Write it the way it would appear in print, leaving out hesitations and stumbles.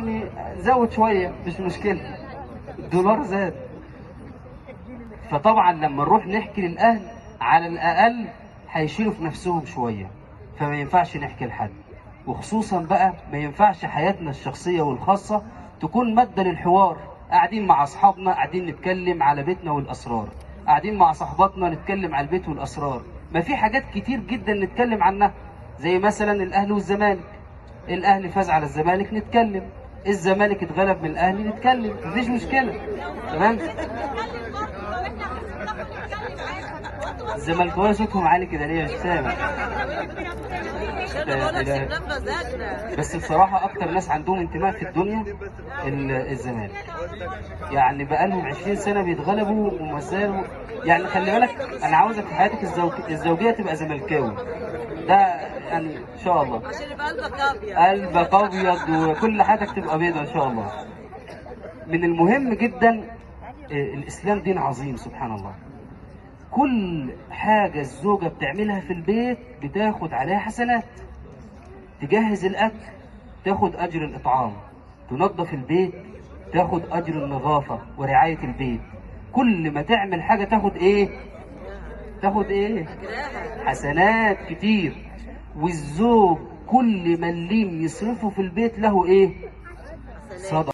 يعني زود شويه مش مشكله، الدولار زاد. فطبعا لما نروح نحكي للاهل على الاقل هيشيلوا في نفسهم شويه، فما ينفعش نحكي لحد. وخصوصا بقى ما ينفعش حياتنا الشخصيه والخاصه تكون ماده للحوار. قاعدين مع اصحابنا قاعدين نتكلم على بيتنا والاسرار، قاعدين مع صحباتنا نتكلم على البيت والاسرار. ما في حاجات كتير جدا نتكلم عنها، زي مثلا الاهلي والزمالك. الاهلي فاز على الزمالك نتكلم، الزمالك اتغلب من الاهلي نتكلم، مفيش مشكله. تمام. الزملكاويه صوتهم عالي كده ليه؟ مش سامع. بس بصراحه اكتر ناس عندهم انتماء في الدنيا الزمالك. يعني بقالهم 20 سنه بيتغلبوا وما زالوا. يعني خلي بالك، انا عاوزك في حياتك الزوجيه تبقى زملكاوي. ده يعني ان شاء الله عشان يبقى قلبك ابيض. قلبك ابيض وكل حياتك تبقى بيضة ان شاء الله. من المهم جدا، الاسلام دين عظيم سبحان الله. كل حاجة الزوجة بتعملها في البيت بتاخد عليها حسنات. تجهز الاكل تاخد اجر الاطعام، تنظف البيت تاخد اجر النظافة ورعاية البيت. كل ما تعمل حاجة تاخد ايه؟ تاخد ايه؟ حسنات كتير. والزوج كل ما الليم يصرفه في البيت له ايه؟ صدقة.